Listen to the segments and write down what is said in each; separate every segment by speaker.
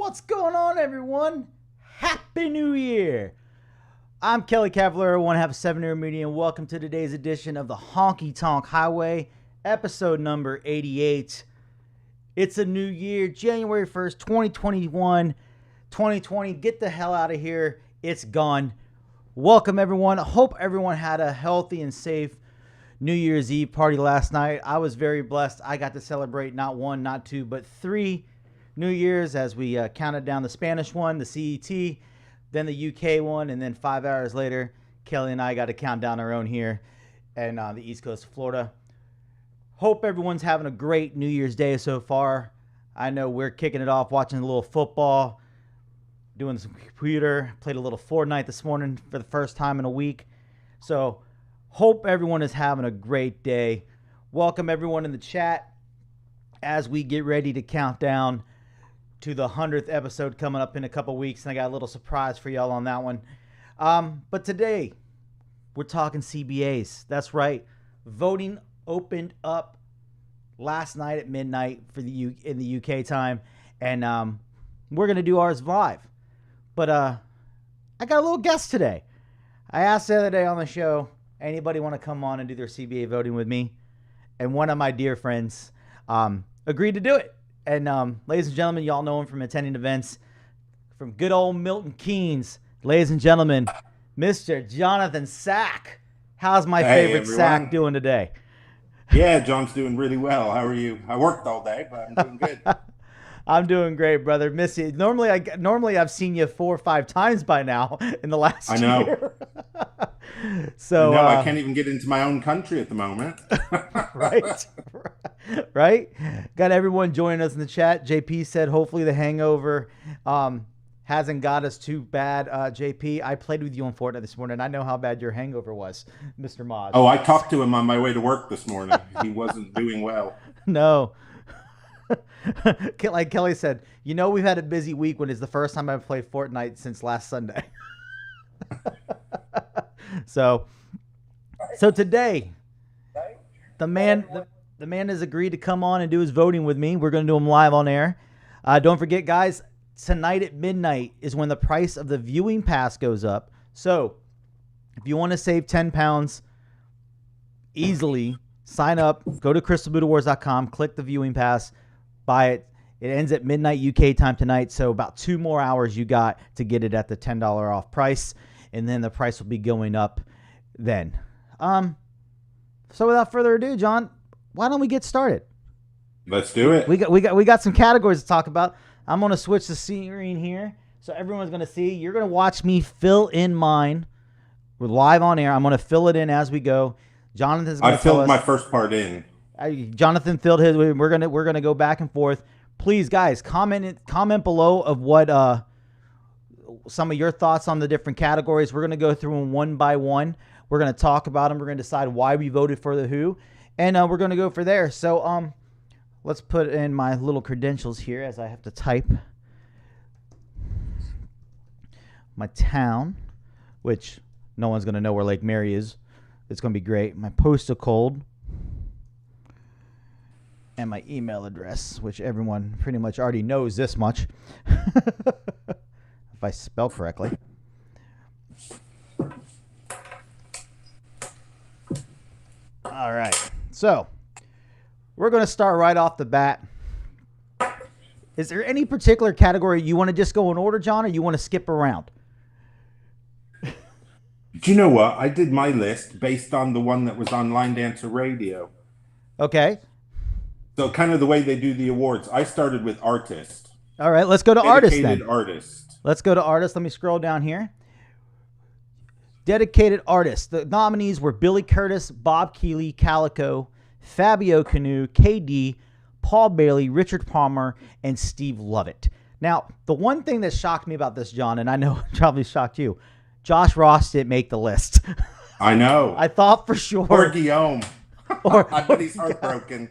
Speaker 1: What's going on, everyone? Happy New Year! I'm Kelly Cavallero, 1/2 Media, and welcome to today's edition of the Honky Tonk Highway, episode number 88. It's a new year, January 1st, 2021. 2020, get the hell out of here. It's gone. Welcome, everyone. I hope everyone had a healthy and safe New Year's Eve party last night. I was very blessed. I got to celebrate not one, not two, but three New Year's as we counted down the Spanish one, the CET, then the UK one, and then 5 hours later, Kelly and I got to count down our own here and the East Coast of Florida. Hope everyone's having a great New Year's Day so far. I know we're kicking it off, watching a little football, doing some computer, played a little Fortnite this morning for the first time in a week. So hope everyone is having a great day. Welcome everyone in the chat as we get ready to count down to the 100th episode coming up in a couple weeks, and I got a little surprise for y'all on that one. But today, we're talking CBAs. That's right. Voting opened up last night at midnight for in the UK time, and we're going to do ours live. But I got a little guest today. I asked the other day on the show, anybody want to come on and do their CBA voting with me? And one of my dear friends agreed to do it. And ladies and gentlemen, y'all know him from attending events from good old Milton Keynes. Ladies and gentlemen, Mr. Jonathan Sack. How's my favorite
Speaker 2: everyone.
Speaker 1: Sack doing today?
Speaker 2: Yeah, John's doing really well. How are you? I worked all day, but I'm doing good.
Speaker 1: I'm doing great, brother. Miss you. Normally I've seen you 4 or 5 times by now in the last
Speaker 2: I know.
Speaker 1: year. So
Speaker 2: I can't even get into my own country at the moment.
Speaker 1: Right. Got everyone joining us in the chat. JP said, hopefully the hangover hasn't got us too bad. JP, I played with you on Fortnite this morning. I know how bad your hangover was, Mr. Maj.
Speaker 2: Oh, I talked to him on my way to work this morning. He wasn't doing well.
Speaker 1: No. Like Kelly said, we've had a busy week when it's the first time I've played Fortnite since last Sunday. So today, the man has agreed to come on and do his voting with me. We're going to do him live on air. Don't forget, guys, tonight at midnight is when the price of the viewing pass goes up. So if you want to save 10 pounds easily, sign up, go to crystalbuddhawars.com, click the viewing pass, buy it. It ends at midnight UK time tonight, so about 2 more hours you got to get it at the $10 off price, and then the price will be going up then. So without further ado, John, why don't we get started?
Speaker 2: Let's do it.
Speaker 1: We got some categories to talk about. I'm going to switch the screen here, so everyone's going to see. You're going to watch me fill in mine. We're live on air. I'm going to fill it in as we go. Jonathan's going to tell us.
Speaker 2: I filled my first part in.
Speaker 1: Jonathan filled his. We're gonna go back and forth. Please, guys, comment below of what some of your thoughts on the different categories. We're gonna go through them one by one. We're gonna talk about them. We're gonna decide why we voted for the who, and we're gonna go for there. So let's put in my little credentials here as I have to type my town, which no one's gonna know where Lake Mary is. It's gonna be great. My postal code. And my email address, which everyone pretty much already knows this much. If I spell correctly. All right. So, we're going to start right off the bat. Is there any particular category you want to just go in order, John, or you want to skip around?
Speaker 2: Do you know what? I did my list based on the one that was on Line Dancer Radio.
Speaker 1: Okay.
Speaker 2: So kind of the way they do the awards. I started with artist.
Speaker 1: All right, let's go to artist then.
Speaker 2: Dedicated artist.
Speaker 1: Let's go to artist. Let me scroll down here. Dedicated artist. The nominees were Billy Curtis, Bob Keeley, Calico, Fabio Canoe, KD, Paul Bailey, Richard Palmer, and Steve Lovett. Now, the one thing that shocked me about this, John, and I know it probably shocked you, Josh Ross didn't make the list.
Speaker 2: I know.
Speaker 1: I thought for sure.
Speaker 2: Or Guillaume. I bet he's heartbroken.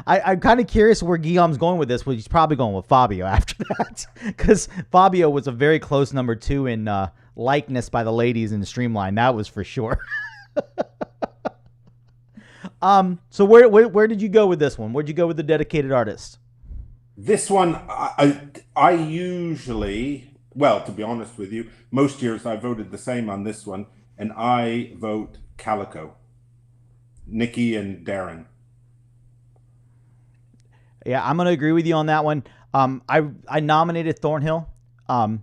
Speaker 1: I'm kind of curious where Guillaume's going with this. Well, he's probably going with Fabio after that, because Fabio was a very close number 2 in likeness by the ladies in the Streamline. That was for sure. So where did you go with this one? Where'd you go with the dedicated artist?
Speaker 2: This one, I usually, well, to be honest with you, most years I voted the same on this one, and I vote Calico, Nikki and Darren.
Speaker 1: Yeah, I'm gonna agree with you on that one. I nominated Thornhill. I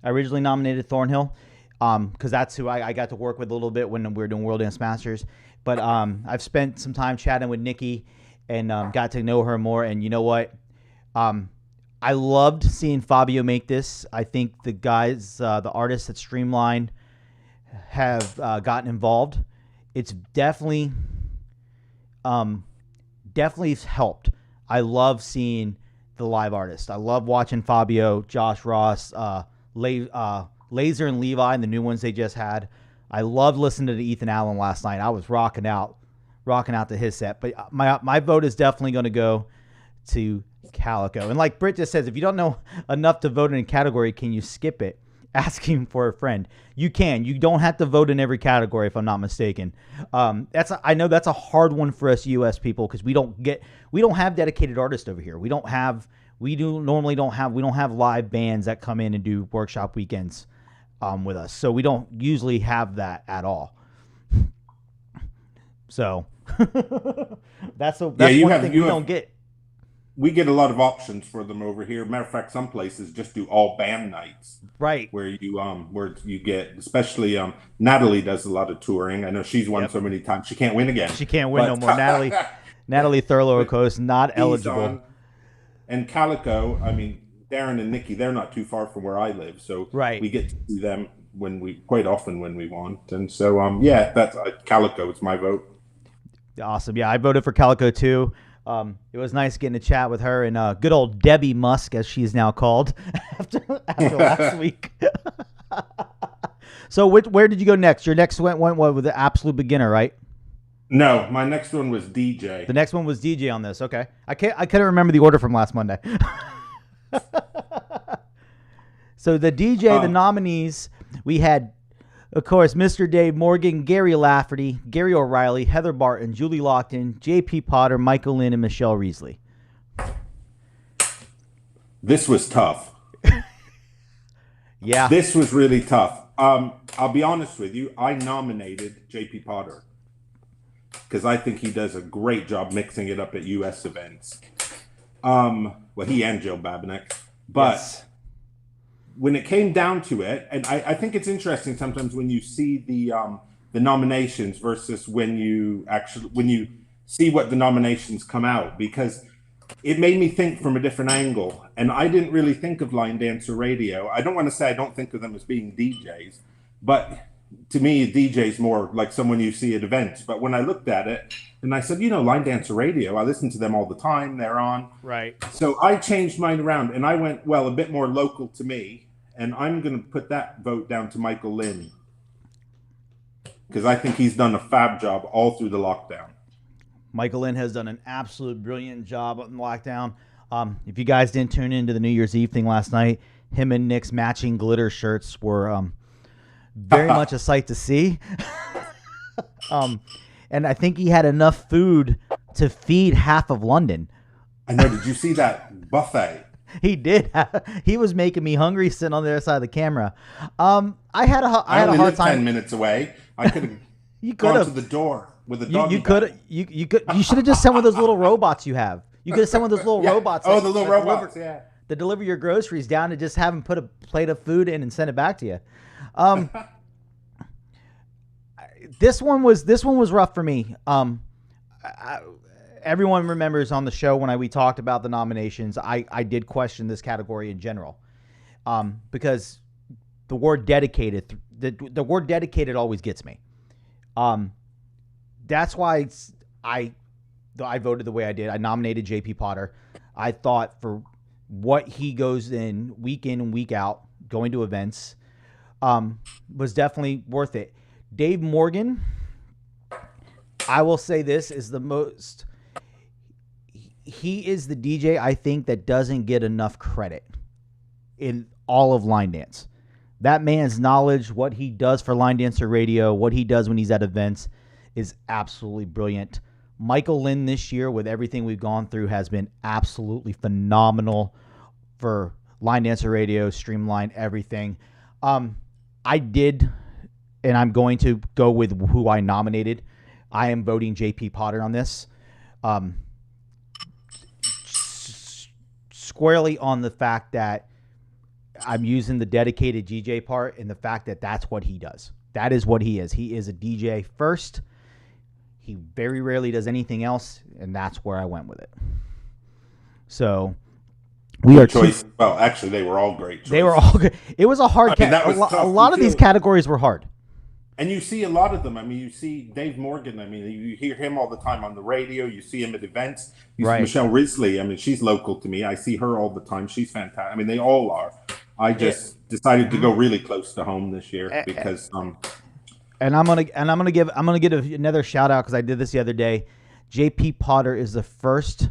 Speaker 1: originally nominated Thornhill because that's who I got to work with a little bit when we were doing World Dance Masters. But I've spent some time chatting with Nikki and got to know her more. And you know what? I loved seeing Fabio make this. I think the guys, the artists at Streamline have gotten involved. It's definitely helped. I love seeing the live artists. I love watching Fabio, Josh Ross, Laser and Levi, and the new ones they just had. I loved listening to Ethan Allen last night. I was rocking out to his set. But my vote is definitely going to go to Calico. And like Britt just says, if you don't know enough to vote in a category, can you skip it? Asking for a friend. You can. You don't have to vote in every category, if I'm not mistaken. I know that's a hard one for us U.S. people because we don't have dedicated artists over here. We don't have live bands that come in and do workshop weekends with us. So we don't usually have that at all. So that's one thing we don't get.
Speaker 2: We get a lot of options for them over here. Matter of fact, some places just do all band nights.
Speaker 1: Right.
Speaker 2: Where you get, especially Natalie does a lot of touring. I know she's won so many times. She can't win again.
Speaker 1: She can't win no more. Natalie Thurlow, of course, not eligible.
Speaker 2: And Calico, I mean, Darren and Nikki, they're not too far from where I live. So we get to see them quite often when we want. And so, that's Calico. It's my vote.
Speaker 1: Awesome. Yeah, I voted for Calico too. It was nice getting to chat with her and good old Debbie Musk, as she is now called, after last week. So where did you go next? Your next went with the absolute beginner, right?
Speaker 2: No, my next one was DJ.
Speaker 1: The next one was DJ on this. Okay, I couldn't remember the order from last Monday. So the DJ, the nominees, we had, of course, Mr. Dave Morgan, Gary Lafferty, Gary O'Reilly, Heather Barton, Julie Lockton, J.P. Potter, Michael Lynn, and Michelle Reesley.
Speaker 2: This was tough.
Speaker 1: Yeah.
Speaker 2: This was really tough. I'll be honest with you. I nominated J.P. Potter because I think he does a great job mixing it up at U.S. events. He and Jill Babinec. But... Yes. When it came down to it, and I think it's interesting sometimes when you see the nominations versus when you see what the nominations come out, because it made me think from a different angle. And I didn't really think of Line Dancer Radio. I don't want to say I don't think of them as being DJs, but to me, a DJ is more like someone you see at events. But when I looked at it, and I said, Line Dancer Radio, I listen to them all the time. They're on.
Speaker 1: Right.
Speaker 2: So I changed mine around, and I went, a bit more local to me. And I'm going to put that vote down to Michael Lynn because I think he's done a fab job all through the lockdown.
Speaker 1: Michael Lynn has done an absolute brilliant job in lockdown. If you guys didn't tune into the New Year's Eve thing last night, him and Nick's matching glitter shirts were very much a sight to see. And I think he had enough food to feed half of London.
Speaker 2: I know. Did you see that buffet?
Speaker 1: He did. He was making me hungry sitting on the other side of the camera. I had a hard time.
Speaker 2: 10 minutes away. I could have gone to the door with a dog.
Speaker 1: You could. You should have just sent one of those little robots you have. You could have sent one of those little robots.
Speaker 2: Oh, the little robots.
Speaker 1: To deliver your groceries down and just have them put a plate of food in and send it back to you. This one was rough for me. Everyone remembers on the show when we talked about the nominations, I did question this category in general because the word dedicated, the word dedicated always gets me. That's why I voted the way I did. I nominated J.P. Potter. I thought for what he goes in and week out, going to events, was definitely worth it. Dave Morgan, I will say this, is the most... He is the DJ, I think, that doesn't get enough credit in all of line dance. That man's knowledge, what he does for Line Dancer Radio, what he does when he's at events, is absolutely brilliant. Michael Lynn this year, with everything we've gone through, has been absolutely phenomenal for Line Dancer Radio, Streamline, everything. I did, and I'm going to go with who I nominated. I am voting JP Potter on this. Squarely on the fact that I'm using the dedicated DJ part and the fact that that's what he does. That is what he is. He is a DJ first. He very rarely does anything else, and that's where I went with it. So we are
Speaker 2: choice. Well, actually, they were all great choices.
Speaker 1: They were all good. It was a hard category. A lot of these categories were hard.
Speaker 2: And you see a lot of them. I mean, you see Dave Morgan. I mean, you hear him all the time on the radio. You see him at events. You see Michelle Risley. I mean, she's local to me. I see her all the time. She's fantastic. I mean, they all are. I just decided to go really close to home this year because.
Speaker 1: And I'm gonna give another shout out because I did this the other day. JP Potter is the first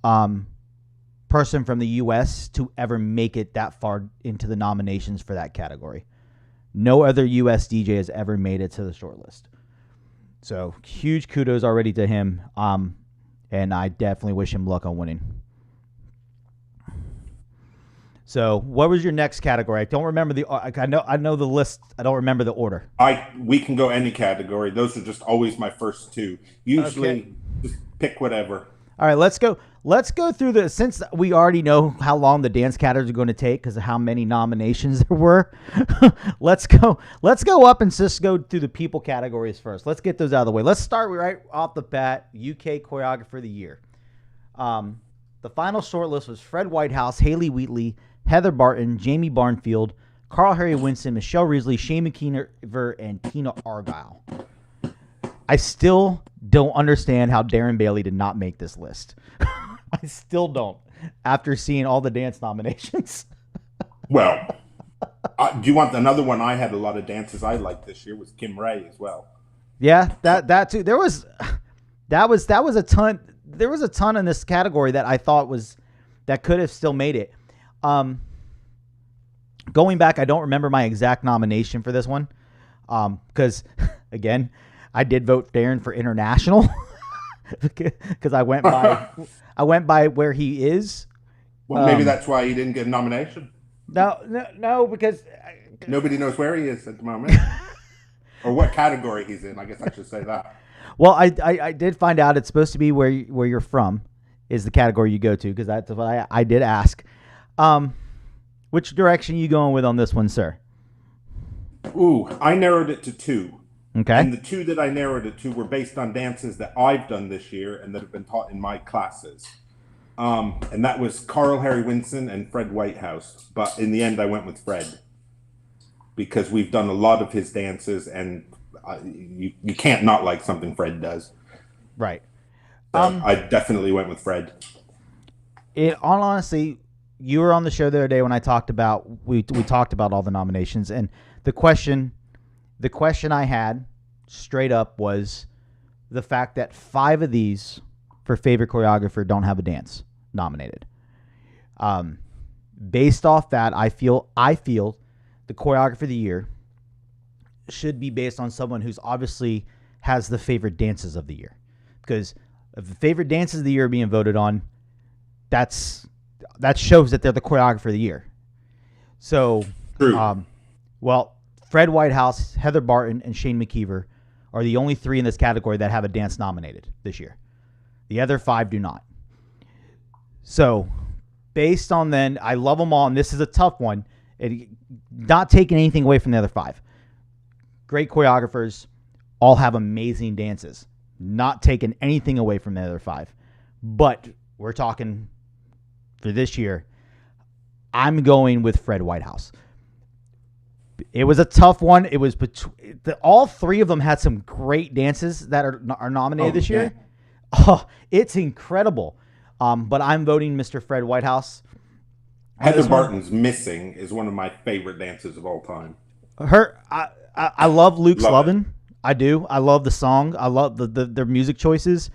Speaker 1: person from the U.S. to ever make it that far into the nominations for that category. No other U.S. DJ has ever made it to the shortlist. So huge kudos already to him. And I definitely wish him luck on winning. So what was your next category? I don't remember I know the list. I don't remember the order.
Speaker 2: We can go any category. Those are just always my first two. Usually just pick whatever. All
Speaker 1: right, let's go through the, since we already know how long the dance categories are going to take because of how many nominations there were. let's go up and just go through the people categories first. Let's get those out of the way. Let's start right off the bat. UK Choreographer of the Year. The final shortlist was Fred Whitehouse, Haley Wheatley, Heather Barton, Jamie Barnfield, Carl Harry Winston, Michelle Risley, Shane McKeever, and Tina Argyle. I still don't understand how Darren Bailey did not make this list. I still don't, after seeing all the dance nominations.
Speaker 2: Well, do you want another one? I had a lot of dances I liked this year was Kim Ray as well.
Speaker 1: Yeah, that too. There was a ton. There was a ton in this category that I thought that could have still made it. Going back, I don't remember my exact nomination for this one, because again, I did vote Darren for international because I went by where he is.
Speaker 2: Well, maybe that's why he didn't get a nomination.
Speaker 1: No, because
Speaker 2: nobody knows where he is at the moment or what category he's in. I guess I should say that.
Speaker 1: Well, I did find out it's supposed to be where you're from is the category you go to because that's what I did ask. Which direction are you going with on this one, sir?
Speaker 2: Ooh, I narrowed it to two.
Speaker 1: Okay.
Speaker 2: And the two that I narrowed it to were based on dances that I've done this year and that have been taught in my classes. And that was Carl Harry Winston and Fred Whitehouse. But in the end, I went with Fred because we've done a lot of his dances and you can't not like something Fred does.
Speaker 1: Right.
Speaker 2: So I definitely went with Fred.
Speaker 1: Honestly, you were on the show the other day when we talked about all the nominations, and the question I had straight up was the fact that 5 of these for favorite choreographer don't have a dance nominated. Based off that, I feel the choreographer of the year should be based on someone who's obviously has the favorite dances of the year, because if the favorite dances of the year are being voted on, that shows that they're the choreographer of the year. So, well, Fred Whitehouse, Heather Barton, and Shane McKeever are the only 3 in this category that have a dance nominated this year. The other 5 do not. So, based on then, I love them all, and this is a tough one. Not taking anything away from the other 5. Great choreographers, all have amazing dances. Not taking anything away from the other 5. But we're talking for this year, I'm going with Fred Whitehouse. It was a tough one. It was all 3 of them had some great dances that are nominated this year. Oh, it's incredible. But I'm voting Mr. Fred Whitehouse.
Speaker 2: Heather Barton's Missing is one of my favorite dances of all time.
Speaker 1: I love Luke's Lovin'. I do. I love the song. I love their music choices.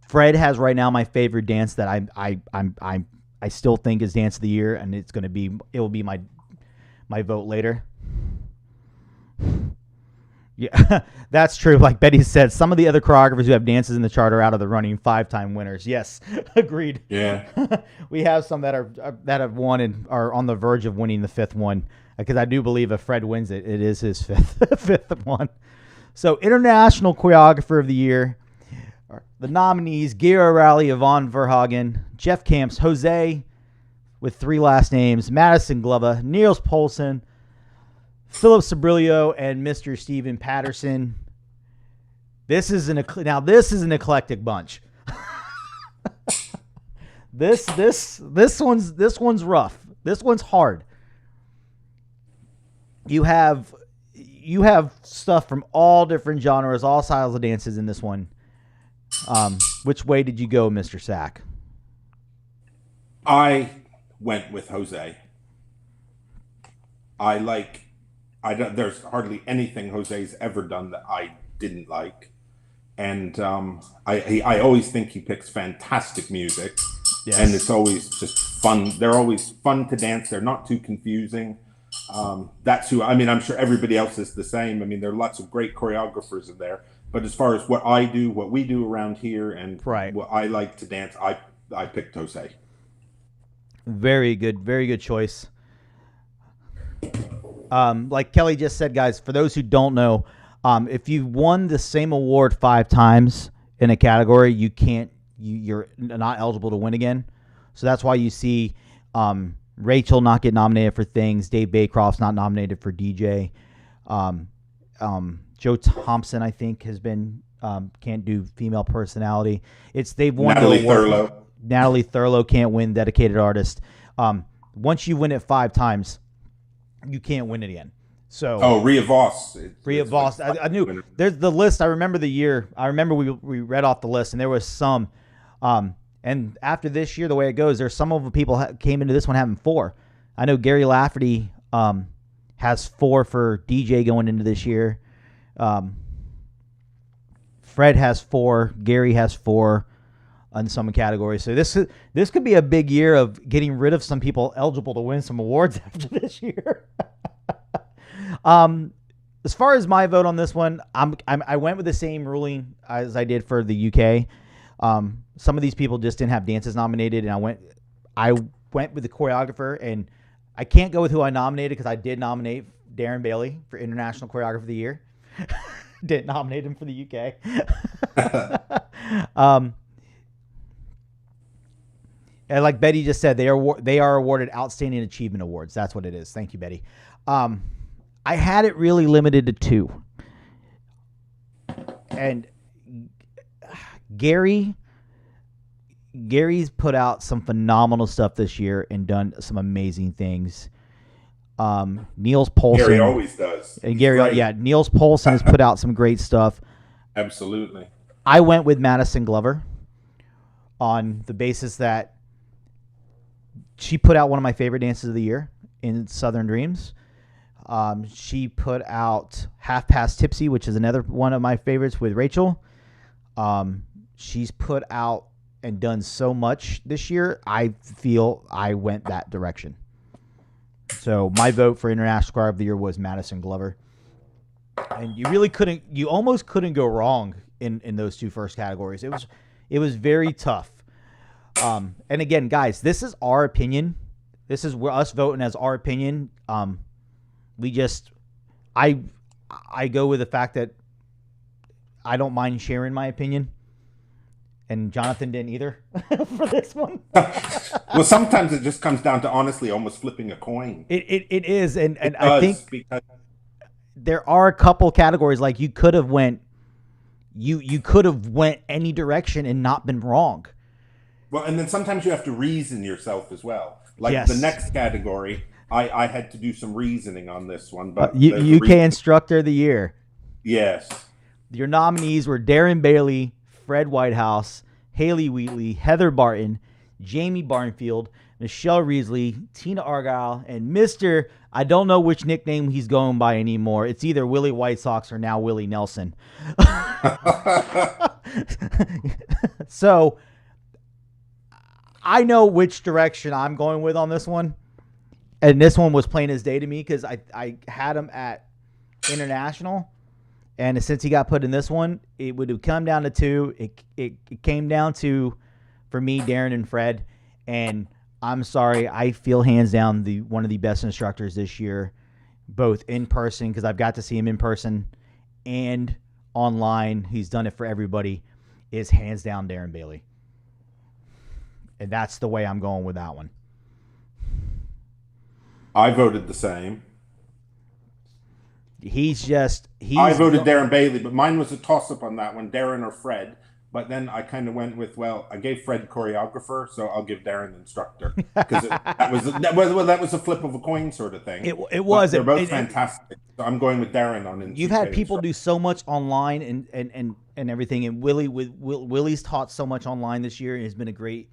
Speaker 1: Fred has right now my favorite dance that I still think is dance of the year, and it will be my vote later. Yeah, that's true. Like Betty said, some of the other choreographers who have dances in the chart are out of the running, 5-time winners. Yes, agreed.
Speaker 2: Yeah.
Speaker 1: We have some that have won and are on the verge of winning the 5th one, because I do believe if Fred wins it, it is his fifth one. So, International Choreographer of the Year, the nominees: Gary O'Reilly, Yvonne Verhagen, Jeff Camps, Jose with 3 last names, Madison Glover, Niels Poulsen, Philip Sabrillo, and Mr. Steven Patterson. This is an eclectic bunch. This one's rough. This one's hard. You have stuff from all different genres, all styles of dances in this one. Which way did you go, Mr. Sack?
Speaker 2: I went with Jose. There's hardly anything Jose's ever done that I didn't like, and I always think he picks fantastic music, yes. And it's always just fun. They're always fun to dance. They're not too confusing. That's who. I mean, I'm sure everybody else is the same. I mean, there are lots of great choreographers in there, but as far as what we do around here, and
Speaker 1: right.
Speaker 2: What I like to dance, I picked Jose.
Speaker 1: Very good choice. Like Kelly just said, guys, for those who don't know, if you've won the same award 5 times in a category, you're not eligible to win again. So that's why you see Rachel not get nominated for things. Dave Baycroft's not nominated for DJ. Joe Thompson, I think, has been can't do female personality. They've won
Speaker 2: Natalie
Speaker 1: the award.
Speaker 2: Thurlow.
Speaker 1: Natalie Thurlow can't win dedicated artist. Once you win it 5 times, you can't win it again. So
Speaker 2: Rhea Voss.
Speaker 1: Rhea Voss. I knew there's the list. I remember the year. I remember we read off the list, and there was some. And after this year, the way it goes, there's some of the people came into this one having 4. I know Gary Lafferty has 4 for DJ going into this year. Fred has 4. Gary has 4 on some categories. So this could be a big year of getting rid of some people eligible to win some awards after this year. As far as my vote on this one, I went with the same ruling as I did for the UK. Some of these people just didn't have dances nominated, and I went with the choreographer, and I can't go with who I nominated because I did nominate Darren Bailey for International Choreographer of the Year. Didn't nominate him for the UK. And like Betty just said, they are awarded Outstanding Achievement Awards. That's what it is. Thank you, Betty. I had it really limited to 2. And Gary's put out some phenomenal stuff this year and done some amazing things. Niels Poulsen.
Speaker 2: Gary always does.
Speaker 1: And Niels Poulsen has put out some great stuff.
Speaker 2: Absolutely.
Speaker 1: I went with Madison Glover on the basis that she put out one of my favorite dances of the year in Southern Dreams. She put out Half Past Tipsy, which is another one of my favorites with Rachel. She's put out and done so much this year. I feel I went that direction. So my vote for International Choreographer of the Year was Madison Glover. And you almost couldn't go wrong in those 2 first categories. It was very tough. And again, guys, this is our opinion. This is us voting as our opinion. I go with the fact that I don't mind sharing my opinion. And Jonathan didn't either for this one.
Speaker 2: Well, sometimes it just comes down to honestly almost flipping a coin.
Speaker 1: It is. And I think there are a couple categories like you could have went any direction and not been wrong.
Speaker 2: Well, and then sometimes you have to reason yourself as well. Like
Speaker 1: yes.
Speaker 2: The next category, I had to do some reasoning on this one. But
Speaker 1: UK Instructor of the Year.
Speaker 2: Yes.
Speaker 1: Your nominees were Darren Bailey, Fred Whitehouse, Haley Wheatley, Heather Barton, Jamie Barnfield, Michelle Reesley, Tina Argyle, and Mr. I don't know which nickname he's going by anymore. It's either Willie White Sox or now Willie Nelson. So I know which direction I'm going with on this one. And this one was plain as day to me because I had him at International. And since he got put in this one, it would have come down to two. It came down to, for me, Darren and Fred. And I'm sorry, I feel hands down one of the best instructors this year, both in person, because I've got to see him in person, and online. He's done it for everybody, is hands down Darren Bailey. And that's the way I'm going with that one.
Speaker 2: I voted the same.
Speaker 1: I
Speaker 2: voted Darren Bailey, but mine was a toss-up on that one, Darren or Fred. But then I kind of went with, I gave Fred choreographer, so I'll give Darren instructor, because that was a flip of a coin sort of thing.
Speaker 1: It was.
Speaker 2: They're both fantastic. So I'm going with Darren on instructor.
Speaker 1: You've had people do so much online and everything, and Willie's taught so much online this year. It's been a great.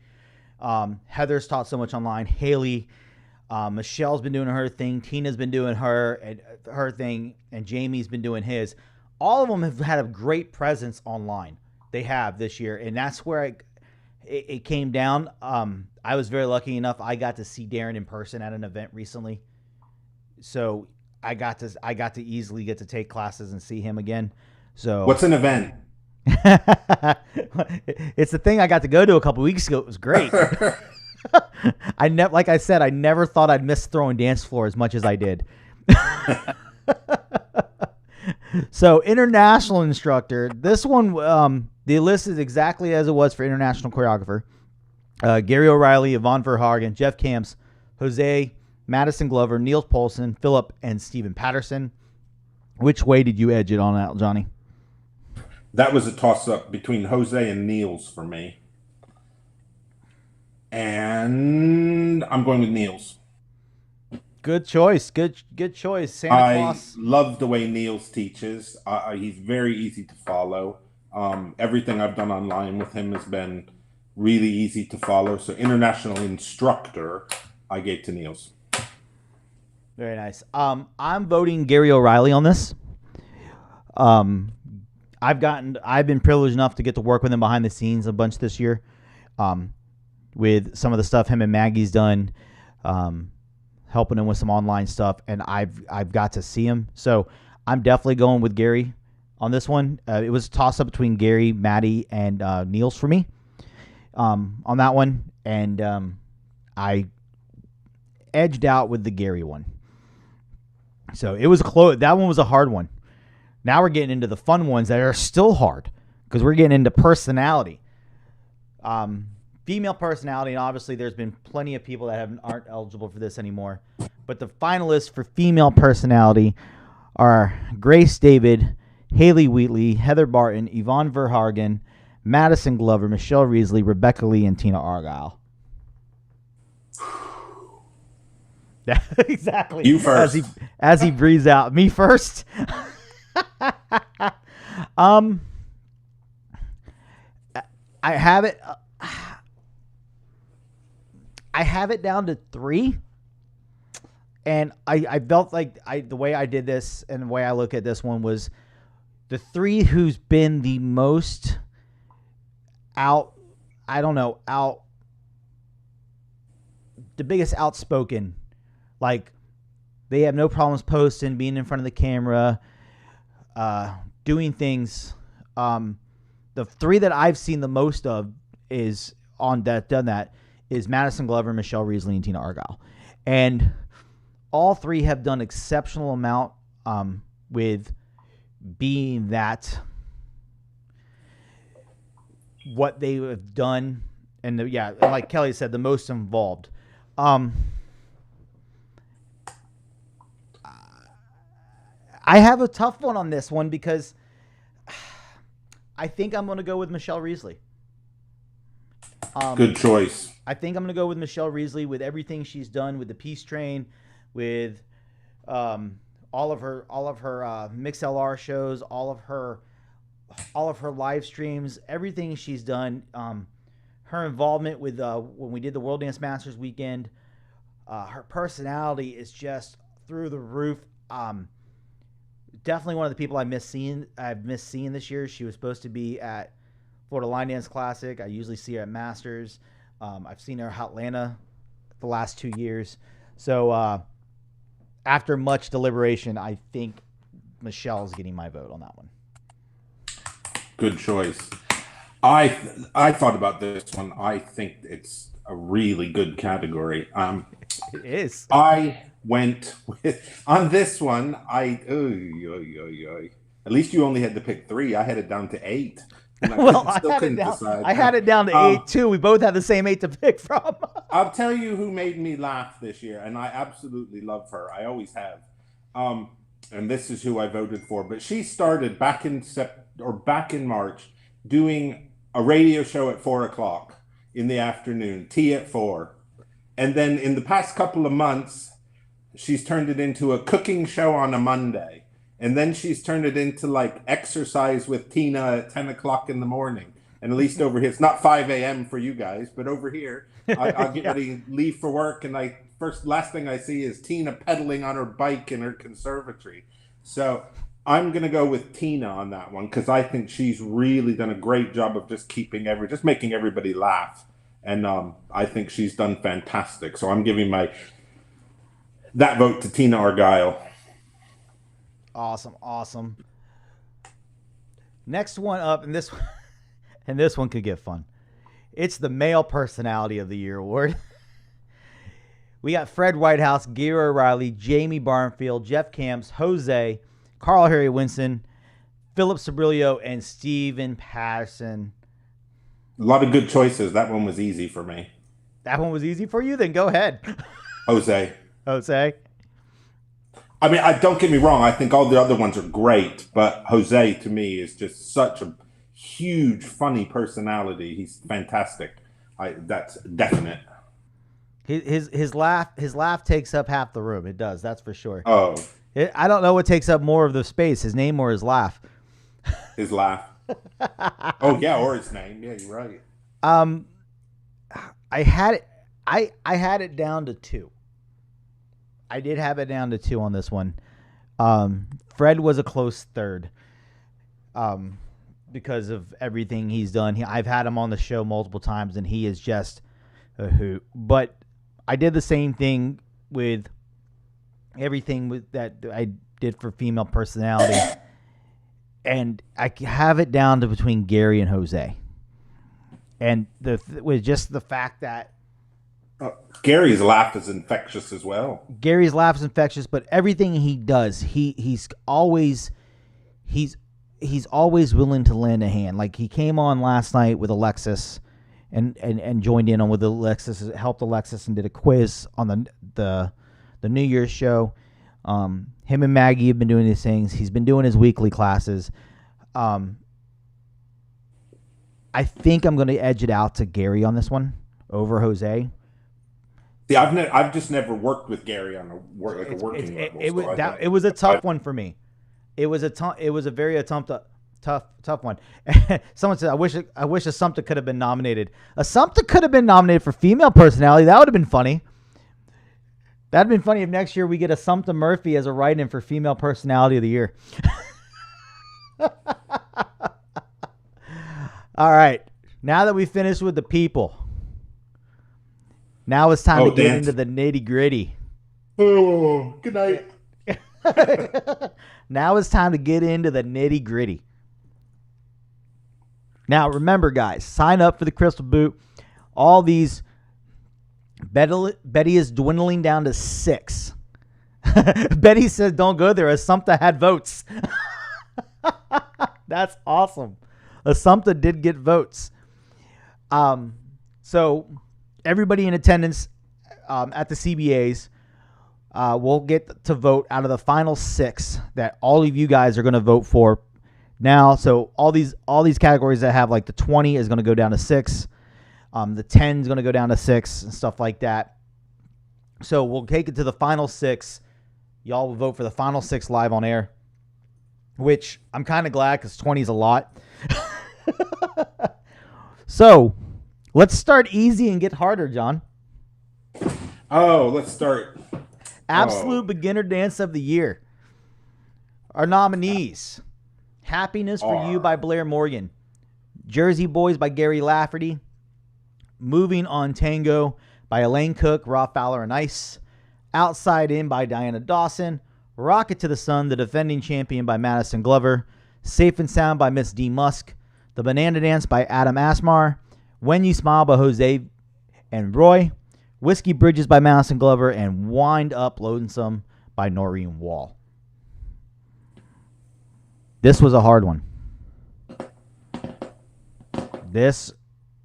Speaker 1: Heather's taught so much online. Haley. Michelle's been doing her thing. Tina's been doing her thing, and Jamie's been doing his. All of them have had a great presence online. They have this year, and that's where it came down. I was very lucky enough. I got to see Darren in person at an event recently, so I got to easily get to take classes and see him again. So
Speaker 2: what's an event?
Speaker 1: It's the thing I got to go to a couple weeks ago. It was great. Like I said, I never thought I'd miss throwing dance floor as much as I did. So, international instructor. This one, the list is exactly as it was for international choreographer. Gary O'Reilly, Yvonne Verhagen, Jeff Camps, Jose, Madison Glover, Niels Poulsen, Philip, and Stephen Patterson. Which way did you edge it on out, Johnny?
Speaker 2: That was a toss-up between Jose and Niels for me. And I'm going with Niels.
Speaker 1: Good choice. Good choice. Santa Claus.
Speaker 2: I love the way Niels teaches. He's very easy to follow. Everything I've done online with him has been really easy to follow. So international instructor, I gave to Niels.
Speaker 1: Very nice. I'm voting Gary O'Reilly on this. I've been privileged enough to get to work with him behind the scenes a bunch this year. With some of the stuff him and Maggie's done, helping him with some online stuff, and I've got to see him. So I'm definitely going with Gary on this one. It was a toss-up between Gary, Maddie, and Niels for me on that one, and I edged out with the Gary one. So it was close. That one was a hard one. Now we're getting into the fun ones that are still hard, because we're getting into personality. Female personality, and obviously there's been plenty of people that aren't eligible for this anymore. But the finalists for female personality are Grace David, Haley Wheatley, Heather Barton, Yvonne Verhagen, Madison Glover, Michelle Reesley, Rebecca Lee, and Tina Argyle. Exactly.
Speaker 2: You first.
Speaker 1: As he breathes out. Me first? I have it... I have it down to 3, and I felt like the way I did this and the way I look at this one was the 3 who's been the most the biggest outspoken. Like, they have no problems posting, being in front of the camera, doing things. The 3 that I've seen the most of is done that. Is Madison Glover, Michelle Reesley, and Tina Argyle. And all 3 have done exceptional amount with being that what they have done. And like Kelly said, the most involved. I have a tough one on this one because I think I'm going to go with Michelle Reesley.
Speaker 2: Good choice.
Speaker 1: I think I'm going to go with Michelle Reesley with everything she's done with the Peace Train, with all of her MixLR shows, all of her live streams, everything she's done. Her involvement with when we did the World Dance Masters weekend, her personality is just through the roof. Definitely one of the people I've missed seeing this year. She was supposed to be at Florida Line Dance Classic. I usually see her at Masters. I've seen her at Atlanta the last 2 years. So after much deliberation, I think Michelle's getting my vote on that one.
Speaker 2: Good choice. I thought about this one. I think it's a really good category.
Speaker 1: It is.
Speaker 2: I went with on this one. At least you only had to pick 3. I had it down to 8.
Speaker 1: Well, I had it down to 8 too. We both had the same 8 to pick from.
Speaker 2: I'll tell you who made me laugh this year, and I absolutely love her. I always have. And this is who I voted for. But she started back in March doing a radio show at 4:00 in the afternoon, tea at 4. And then in the past couple of months, she's turned it into a cooking show on a Monday. And then she's turned it into like exercise with Tina at 10:00 in the morning. And at least over here, it's not 5 a.m. for you guys, but over here, I'll get ready to leave for work. And last thing I see is Tina pedaling on her bike in her conservatory. So I'm going to go with Tina on that one because I think she's really done a great job of just making everybody laugh. And I think she's done fantastic. So I'm giving that vote to Tina Argyle.
Speaker 1: Awesome. Next one up, and this one could get fun. It's the Male Personality of the Year award. We got Fred Whitehouse, Gary O'Reilly, Jamie Barnfield, Jeff Camps, Jose, Carl Harry Winston, Philip Sabrillo, and Steven Patterson.
Speaker 2: A lot of good choices. That one was easy for me.
Speaker 1: That one was easy for you? Then go ahead.
Speaker 2: Jose.
Speaker 1: I
Speaker 2: mean, don't get me wrong. I think all the other ones are great, but Jose to me is just such a huge, funny personality. He's fantastic. That's definite.
Speaker 1: His laugh takes up half the room. It does. That's for sure.
Speaker 2: Oh,
Speaker 1: I don't know what takes up more of the space, his name or his laugh.
Speaker 2: His laugh. Oh yeah, or his name. Yeah, you're right.
Speaker 1: I had it down to 2. I did have it down to 2 on this one. Fred was a close third. Because of everything he's done. I've had him on the show multiple times, and he is just a hoot. But I did the same thing with everything that I did for female personality. And I have it down to between Gary and Jose. And with just the fact that
Speaker 2: Gary's laugh is infectious as well.
Speaker 1: Gary's laugh is infectious, but everything he does, he's always willing to lend a hand. Like he came on last night with Alexis and joined in on with Alexis, helped Alexis and did a quiz on the New Year's show. Him and Maggie have been doing these things. He's been doing his weekly classes. I think I'm going to edge it out to Gary on this one over Jose.
Speaker 2: See, I've just never worked with Gary on a working level.
Speaker 1: It was a tough one for me. It was a very tough one. Someone said, "I wish Assumpta could have been nominated." Assumpta could have been nominated for female personality. That would have been funny. That'd been funny if next year we get Assumpta Murphy as a write-in for female personality of the year. All right, now that we finished with the people, now it's time to get into the nitty-gritty.
Speaker 2: Oh, good night.
Speaker 1: Now it's time to get into the nitty-gritty. Now, remember, guys, sign up for the Crystal Boot. All these, Betty is dwindling down to 6. Betty says don't go there. Assumpta had votes. That's awesome. Assumpta did get votes. So everybody in attendance at the CBAs will get to vote out of the final 6 that all of you guys are going to vote for now. So all these categories that have like the 20 is going to go down to 6. The 10 is going to go down to 6 and stuff like that. So we'll take it to the final 6. Y'all will vote for the final 6 live on air, which I'm kind of glad because 20 is a lot. So let's start easy and get harder, John.
Speaker 2: Oh, let's start.
Speaker 1: Absolute Beginner Dance of the Year. Our nominees: Happiness for You by Blair Morgan, Jersey Boys by Gary Lafferty, Moving on Tango by Elaine Cook, Rob Fowler, and Ice, Outside In by Diana Dawson, Rocket to the Sun, the defending champion by Madison Glover. Safe and Sound by Miss D. Musk. The Banana Dance by Adam Asmar. When You Smile by Jose and Roy. Whiskey Bridges by Madison Glover. And Wind Up Lonesome by Noreen Wall. This was a hard one. This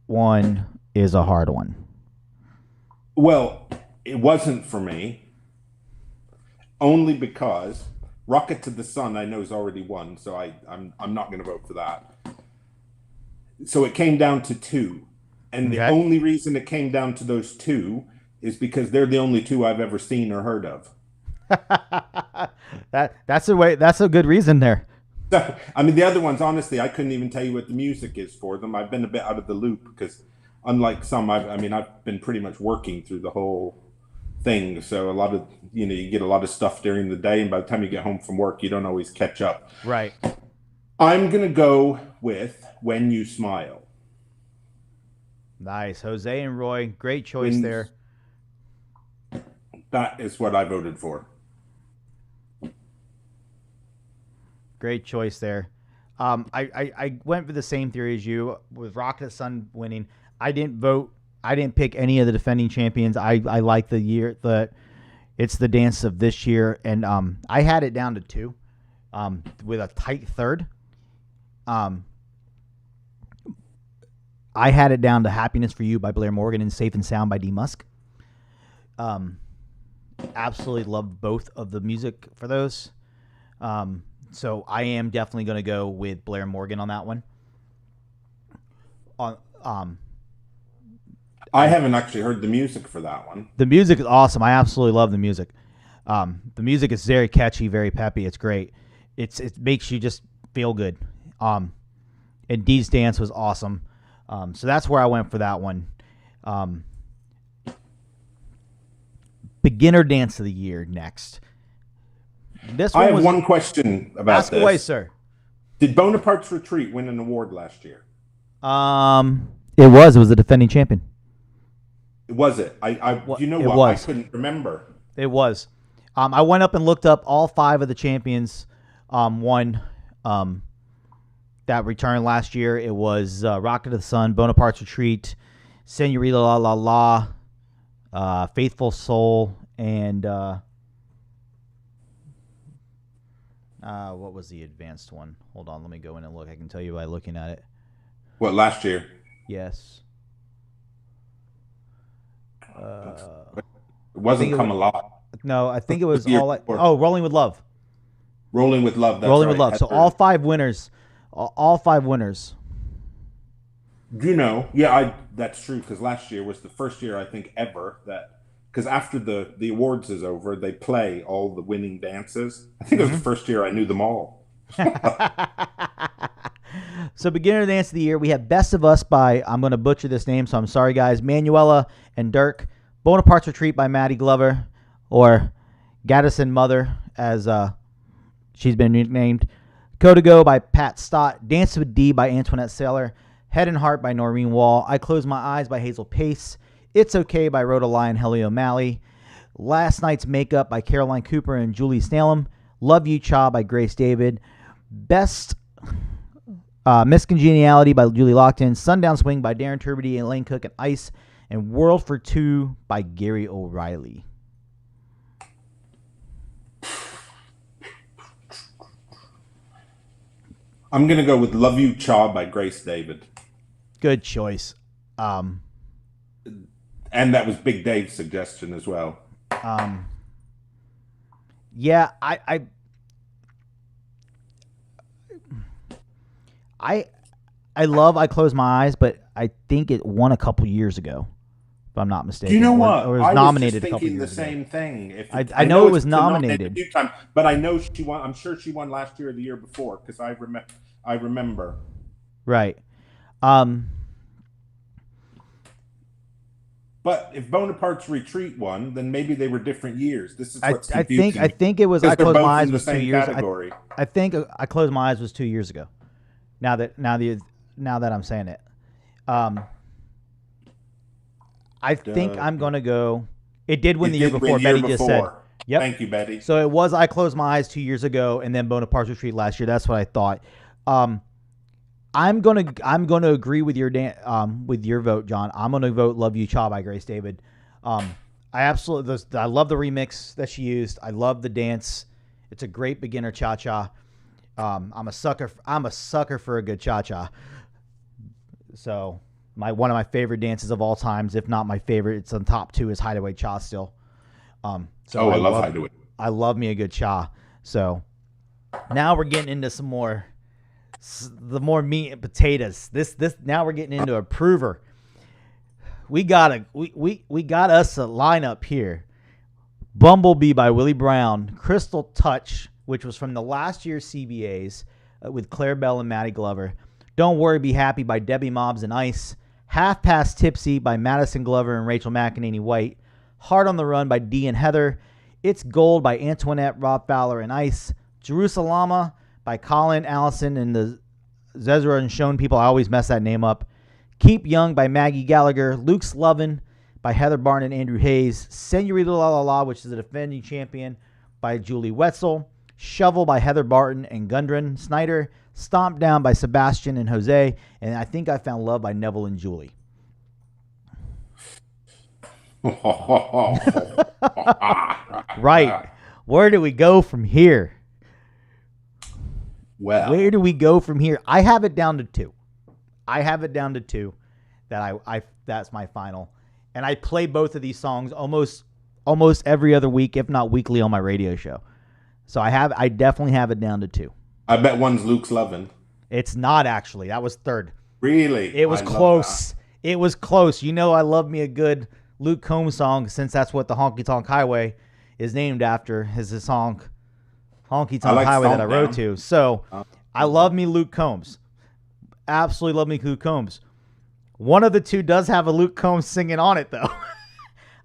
Speaker 1: one is a hard one.
Speaker 2: Well, it wasn't for me. Only because Rocket to the Sun I know is already won, so I'm not going to vote for that. So it came down to two. And the only reason it came down to those two is because they're the only two I've ever seen or heard of.
Speaker 1: That's a good reason there.
Speaker 2: I mean, the other ones, honestly, I couldn't even tell you what the music is for them. I've been a bit out of the loop because, unlike some, I've been pretty much working through the whole thing. So a lot of, you get a lot of stuff during the day, and by the time you get home from work, you don't always catch up.
Speaker 1: Right.
Speaker 2: I'm going to go with When You Smile.
Speaker 1: Nice. Jose and Roy, great choice there.
Speaker 2: That is what I voted for.
Speaker 1: Great choice there. I went for the same theory as you with Rocket to the Sun winning. I didn't vote. I didn't pick any of the defending champions. I like it's the dance of this year, and I had it down to two, with a tight third. I had it down to Happiness for You by Blair Morgan and Safe and Sound by D. Musk. Absolutely loved both of the music for those. So I am definitely going to go with Blair Morgan on that one.
Speaker 2: I haven't actually heard the music for that one.
Speaker 1: The music is awesome. I absolutely love the music. The music is very catchy, very peppy. It's great. It makes you just feel good. And Dee's dance was awesome. So that's where I went for that one. Beginner dance of the year next.
Speaker 2: I have one question about this.
Speaker 1: Ask away, sir.
Speaker 2: Did Bonaparte's Retreat win an award last year?
Speaker 1: It was the defending champion.
Speaker 2: Was it? You know
Speaker 1: it
Speaker 2: what?
Speaker 1: Was.
Speaker 2: I couldn't remember.
Speaker 1: It was. I went up and looked up all five of the champions. Won. That returned last year. It was Rocket to the Sun, Bonaparte's Retreat, Senorita La La La, Faithful Soul, and what was the advanced one? Hold on, let me go in and look. I can tell you by looking at it.
Speaker 2: What, last year?
Speaker 1: Yes.
Speaker 2: It wasn't Come Alive.
Speaker 1: No, I think it was Rolling with Love.
Speaker 2: Rolling with Love. That's
Speaker 1: Rolling
Speaker 2: right.
Speaker 1: with Love. So all five winners. All five winners.
Speaker 2: That's true, because last year was the first year I think ever that, because after the awards is over, they play all the winning dances. I think it was the first year I knew them all.
Speaker 1: So beginner dance of the year, we have Best of Us by, I'm going to butcher this name, so I'm sorry guys, Manuela and Dirk. Bonaparte's Retreat by Maddie Glover, or Gaddison Mother as she's been nicknamed. Go to Go by Pat Stott. Dance with D by Antoinette Saylor. Head and Heart by Noreen Wall. I Close My Eyes by Hazel Pace. It's Okay by Rhoda Lyon Helly O'Malley. Last Night's Makeup by Caroline Cooper and Julie Snellum. Love You Cha by Grace David. Best Miss Congeniality by Julie Lockton. Sundown Swing by Darren Turbide and Lane Cook and Ice. And World for Two by Gary O'Reilly.
Speaker 2: I'm going to go with Love You Cha by Grace David.
Speaker 1: Good choice.
Speaker 2: And that was Big Dave's suggestion as well.
Speaker 1: Yeah, I love I Close My Eyes, but I think it won a couple years ago, if I'm not mistaken.
Speaker 2: Do you know what?
Speaker 1: Or it was nominated a couple
Speaker 2: thinking
Speaker 1: years
Speaker 2: the same
Speaker 1: ago.
Speaker 2: thing.
Speaker 1: I know it was nominated.
Speaker 2: A few times, but I know she won. I'm sure she won last year or the year before, because I remember.
Speaker 1: Right.
Speaker 2: But if Bonaparte's Retreat won, then maybe they were different years. This is what's confusing.
Speaker 1: I think it was I Close My Eyes was 2 years.
Speaker 2: I
Speaker 1: think I Close My Eyes was 2 years ago. Now that I'm saying it, I think I'm gonna go. It did win the year before. Betty just said Yep.
Speaker 2: Thank you, Betty.
Speaker 1: So it was I Closed My Eyes 2 years ago, and then Bonaparte's Retreat last year. That's what I thought. I'm gonna agree with your vote, John. I'm gonna vote "Love You Cha" by Grace David. I love the remix that she used. I love the dance. It's a great beginner cha-cha. I'm a sucker for a good cha-cha. So one of my favorite dances of all times, if not my favorite, it's on top 2 is Hideaway Cha still. I
Speaker 2: love Hideaway.
Speaker 1: I love me a good cha. So now we're getting into the more meat and potatoes. Now we're getting into a prover. We got us a lineup here. Bumblebee by Willie Brown, Crystal Touch, which was from the last year's CBAs with Claire Bell and Maddie Glover. Don't Worry, Be Happy by Debbie Mobbs and Ice. Half Past Tipsy by Madison Glover and Rachel McEnany White. Hard on the Run by Dee and Heather. It's Gold by Antoinette, Rob Fowler, and Ice. Jerusalema by Colin, Allison, and the Zezra and Shone people. I always mess that name up. Keep Young by Maggie Gallagher. Luke's Lovin' by Heather Barton and Andrew Hayes. Senorita La La La, which is the defending champion, by Julie Wetzel. Shovel by Heather Barton and Gundren Snyder. Stomp Down by Sebastian and Jose. And I Think I Found Love by Neville and Julie. Right. Where do we go from here?
Speaker 2: Well,
Speaker 1: where do we go from here? I have it down to 2. That that's my final. And I play both of these songs almost every other week, if not weekly, on my radio show. So I definitely have it down to 2.
Speaker 2: I bet one's Luke's Lovin'.
Speaker 1: It's not actually. That was 3rd.
Speaker 2: Really?
Speaker 1: It was close. It was close. You know I love me a good Luke Combs song, since that's what the Honky Tonk Highway is named after, is the song Honky Tonk Highway that I wrote to. So I love me Luke Combs. Absolutely love me Luke Combs. One of the 2 does have a Luke Combs singing on it, though.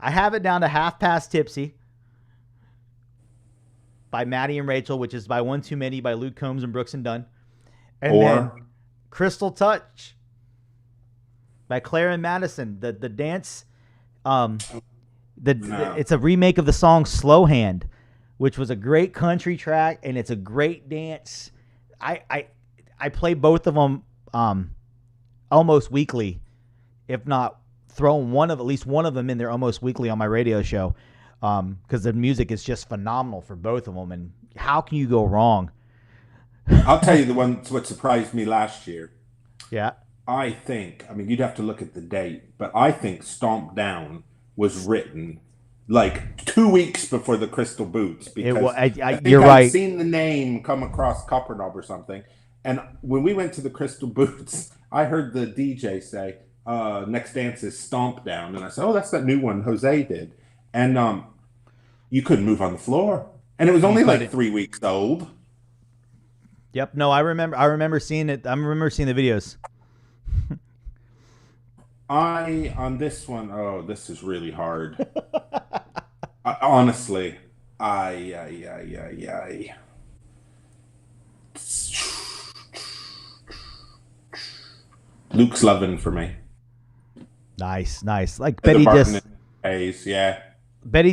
Speaker 1: I have it down to Half Past Tipsy by Maddie and Rachel, which is by One Too Many by Luke Combs and Brooks and Dunn. And then Crystal Touch by Claire and Madison. The dance, it's a remake of the song Slow Hand, which was a great country track, and it's a great dance. I play both of them almost weekly, if not throwing at least one of them in there almost weekly on my radio show, because the music is just phenomenal for both of them. And how can you go wrong?
Speaker 2: I'll tell you what surprised me last year.
Speaker 1: Yeah.
Speaker 2: I mean, you'd have to look at the date, but I think Stomp Down was written like 2 weeks before the Crystal Boots, because
Speaker 1: you're right.
Speaker 2: I've seen the name come across Copper Knob or something. And when we went to the Crystal Boots, I heard the DJ say, next dance is Stomp Down. And I said, oh, that's that new one Jose did. And you couldn't move on the floor. And it was only like 3 weeks old.
Speaker 1: Yep. No, I remember seeing it. I remember seeing the videos.
Speaker 2: On this one, this is really hard. Honestly, Luke's Lovin' for me.
Speaker 1: Nice. Like Betty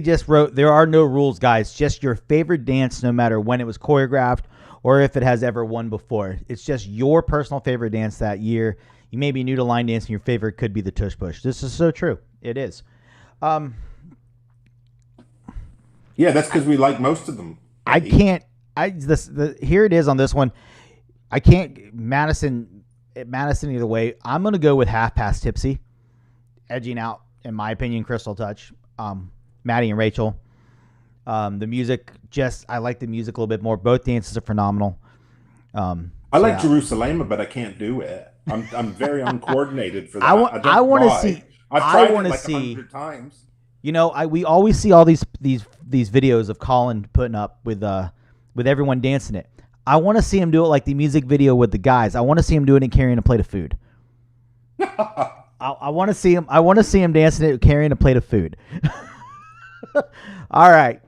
Speaker 1: just wrote, there are no rules, guys. Just your favorite dance, no matter when it was choreographed or if it has ever won before. It's just your personal favorite dance that year. You may be new to line dancing. Your favorite could be the tush push. This is so true. It is.
Speaker 2: Yeah, that's because we like most of them.
Speaker 1: Here it is on this one. I can't Madison either way. I'm gonna go with Half Past Tipsy, edging out, in my opinion, Crystal Touch. Maddie and Rachel. The music, I like the music a little bit more. Both dances are phenomenal.
Speaker 2: I like Jerusalem, but I can't do it. I'm very uncoordinated for that.
Speaker 1: I want to see.
Speaker 2: I've tried it like 100 times.
Speaker 1: You know, we always see all these videos of Colin putting up with everyone dancing it. I want to see him do it like the music video with the guys. I want to see him doing it carrying a plate of food. I want to see him. I want to see him dancing it carrying a plate of food. All right.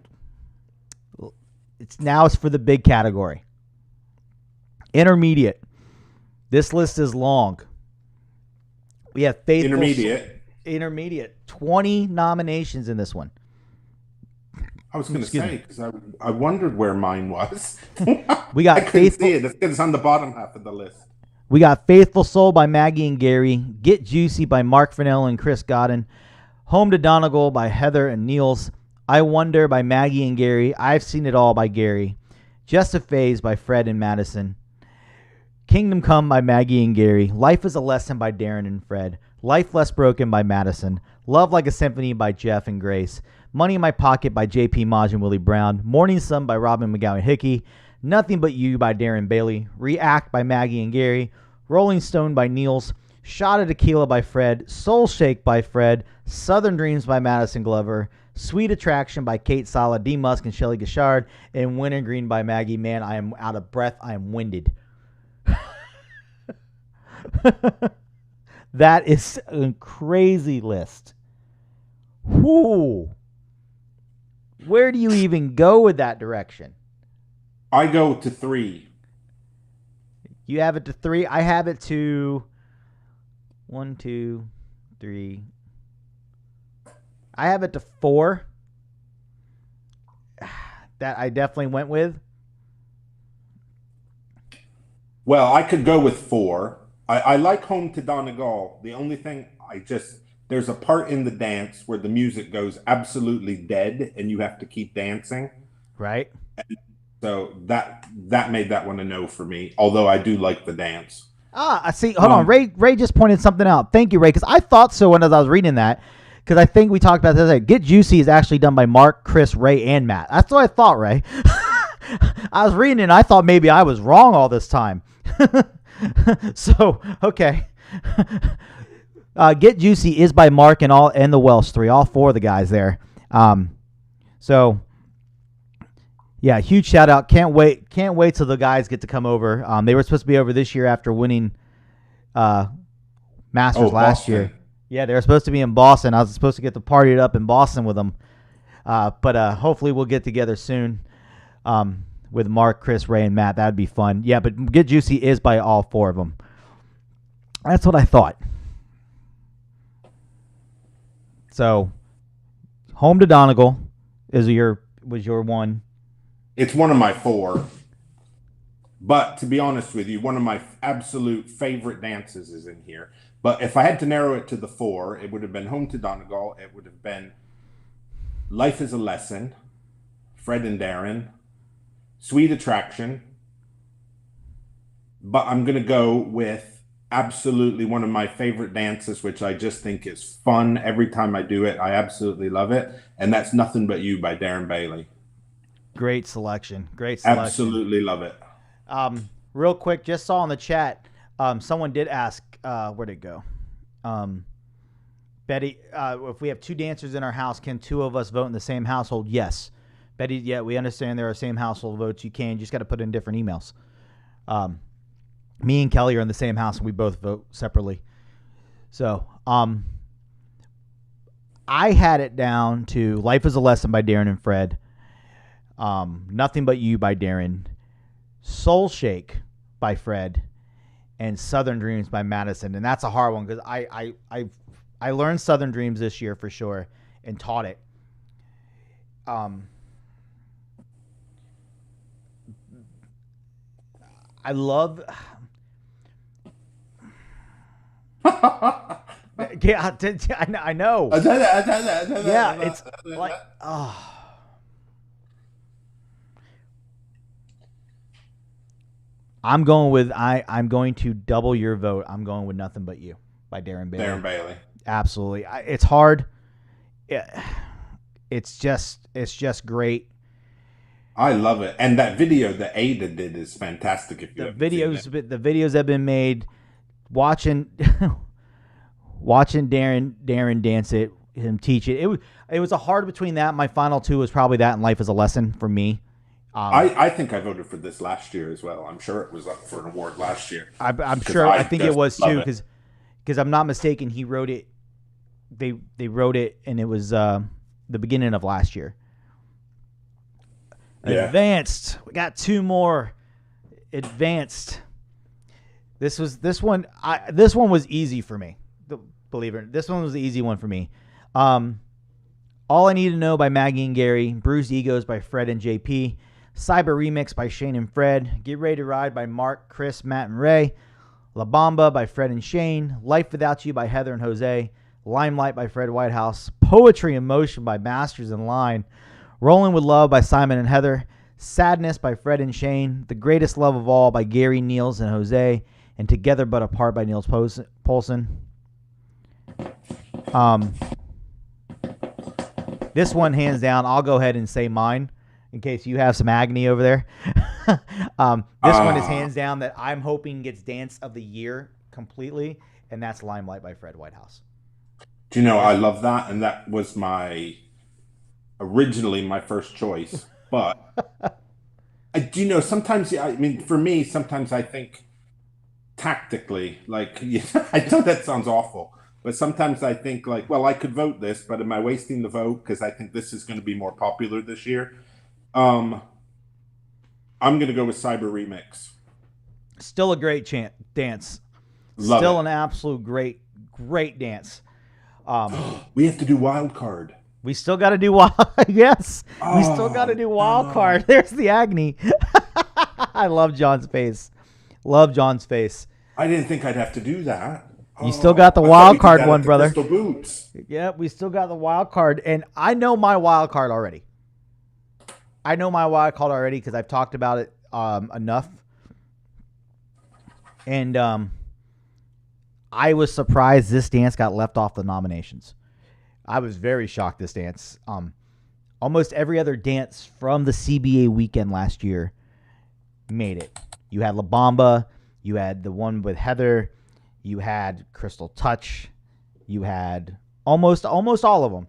Speaker 1: It's for the big category. Intermediate. This list is long. We have Faithful.
Speaker 2: Intermediate.
Speaker 1: 20 nominations in this one.
Speaker 2: I was going to
Speaker 1: Excuse me.
Speaker 2: say, because I wondered where mine was.
Speaker 1: We
Speaker 2: I
Speaker 1: got
Speaker 2: couldn't
Speaker 1: Faithful.
Speaker 2: see it. It's on the bottom half of the list.
Speaker 1: We got Faithful Soul by Maggie and Gary. Get Juicy by Mark Fennell and Chris Godin. Home to Donegal by Heather and Niels. I Wonder by Maggie and Gary. I've Seen It All by Gary. Just a Phase by Fred and Madison. Kingdom Come by Maggie and Gary. Life is a Lesson by Darren and Fred. Life Less Broken by Madison. Love Like a Symphony by Jeff and Grace. Money in My Pocket by J.P. Maj and Willie Brown. Morning Sun by Robin McGowan Hickey. Nothing But You by Darren Bailey. React by Maggie and Gary. Rolling Stone by Niels. Shot of Tequila by Fred. Soul Shake by Fred. Southern Dreams by Madison Glover. Sweet Attraction by Kate Sala, D. Musk, and Shelley Gashard. And Wintergreen by Maggie. Man, I am out of breath. I am winded. That is a crazy list. Whoo. Where do you even go with that direction?
Speaker 2: I go to 3.
Speaker 1: You have it to 3. I have it to 1, 2, 3. I have it to 4. That I definitely went with.
Speaker 2: Well, I could go with 4. I like Home to Donegal. The only thing there's a part in the dance where the music goes absolutely dead and you have to keep dancing.
Speaker 1: Right.
Speaker 2: So that made that one a no for me, although I do like the dance.
Speaker 1: I see. Hold on. Ray just pointed something out. Thank you, Ray, because I thought so when I was reading that, because I think we talked about this. Get Juicy is actually done by Mark, Chris, Ray, and Matt. That's what I thought, Ray. I was reading it, and I thought maybe I was wrong all this time. So, okay. Get Juicy is by Mark and the Welsh 3, all 4 of the guys there. So, yeah, huge shout out. Can't wait till the guys get to come over. They were supposed to be over this year after winning Masters last year. Yeah, they were supposed to be in Boston. I was supposed to get to party it up in Boston with them. But hopefully we'll get together soon with Mark, Chris, Ray, and Matt. That'd be fun. Yeah, but Get Juicy is by all 4 of them. That's what I thought. So, Home to Donegal was your one.
Speaker 2: It's one of my 4. But to be honest with you, one of my absolute favorite dances is in here. But if I had to narrow it to the 4, it would have been Home to Donegal. It would have been Life is a Lesson, Fred and Darren, Sweet Attraction. But I'm going to go with absolutely one of my favorite dances, which I just think is fun every time I do it. I absolutely love it. And that's Nothing But You by Darren Bailey.
Speaker 1: Great selection.
Speaker 2: Absolutely love it.
Speaker 1: Real quick, just saw in the chat, someone did ask, where'd it go? Betty, if we have 2 dancers in our house, can 2 of us vote in the same household? Yes. Betty, yeah, we understand there are same household votes. You just got to put in different emails. Me and Kelly are in the same house, and we both vote separately. So, I had it down to Life is a Lesson by Darren and Fred. Nothing But You by Darren. Soul Shake by Fred. And Southern Dreams by Madison. And that's a hard one because I learned Southern Dreams this year for sure and taught it. I love. Yeah, I know. Yeah, it's like, oh. I'm going to double your vote. I'm going with Nothing But You by Darren Bailey.
Speaker 2: Darren Bailey.
Speaker 1: Absolutely. It's hard. It's just great.
Speaker 2: I love it. And that video that Ada did is fantastic. If you
Speaker 1: the videos have been made, watching Darren dance it, him teach it. It was a hard between that. My final 2 was probably that and Life is a Lesson for me.
Speaker 2: I think I voted for this last year as well. I'm sure it was up for an award last year.
Speaker 1: I'm sure. I think it was too because I'm not mistaken. He wrote it. They wrote it, and it was the beginning of last year. Yeah. Advanced. We got 2 more. Advanced. This one was easy for me. Believe it. This one was the easy one for me. All I Need to Know by Maggie and Gary, Bruised Egos by Fred and JP, Cyber Remix by Shane and Fred, Get Ready to Ride by Mark, Chris, Matt, and Ray, La Bamba by Fred and Shane, Life Without You by Heather and Jose, Limelight by Fred Whitehouse, Poetry in Motion by Masters in Line, Rolling with Love by Simon and Heather, Sadness by Fred and Shane, The Greatest Love of All by Gary, Niels, and Jose, and Together But Apart by Niels Polson. This one, hands down, I'll go ahead and say mine in case you have some agony over there. This one is hands down that I'm hoping gets Dance of the Year completely, and that's Limelight by Fred Whitehouse.
Speaker 2: Do you know, I love that, and that was originally my first choice. But do you know, sometimes, I mean, for me, sometimes I think tactically, like, I know that sounds awful, but sometimes I think like, well, I could vote this, but am I wasting the vote because I think this is going to be more popular this year? I'm going to go with Cyber Remix.
Speaker 1: Still a great dance.
Speaker 2: Love
Speaker 1: Still
Speaker 2: it.
Speaker 1: An absolute great dance.
Speaker 2: We have to do Wild Card.
Speaker 1: We still got to do wild. Yes, we still got to do wild card. There's the agony. I love John's face. Love John's face.
Speaker 2: I didn't think I'd have to do that.
Speaker 1: You still got the wild card one, brother.
Speaker 2: Crystal Boots.
Speaker 1: Yeah, we still got the wild card, and I know my wild card already. Because I've talked about it enough, and I was surprised this dance got left off the nominations. I was very shocked this dance. Almost every other dance from the CBA weekend last year made it. You had La Bamba, you had the one with Heather, you had Crystal Touch, you had almost all of them.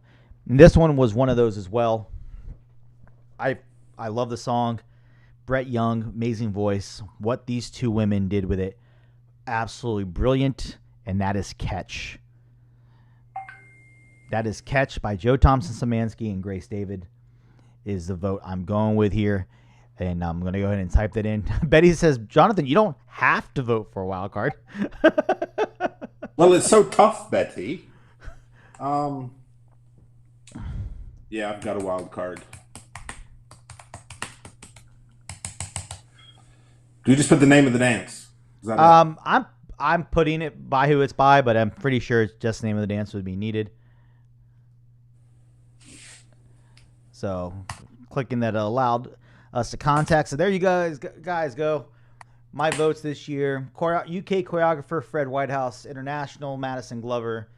Speaker 1: And this one was one of those as well. I love the song. Brett Young, amazing voice. What these two women did with it, absolutely brilliant, and that is Catch. That is Catch by Joe Thompson-Szymanski and Grace David is the vote I'm going with here. And I'm going to go ahead and type that in. Betty says, Jonathan, you don't have to vote for a wild card.
Speaker 2: Well, it's so tough, Betty. Yeah, I've got a wild card. Do you just put the name of the dance? Is that it?
Speaker 1: I'm putting it by who it's by, but I'm pretty sure it's just the name of the dance would be needed. So clicking that allowed us to contact. So there you guys go. My votes this year. UK choreographer Fred Whitehouse. International Madison Glover.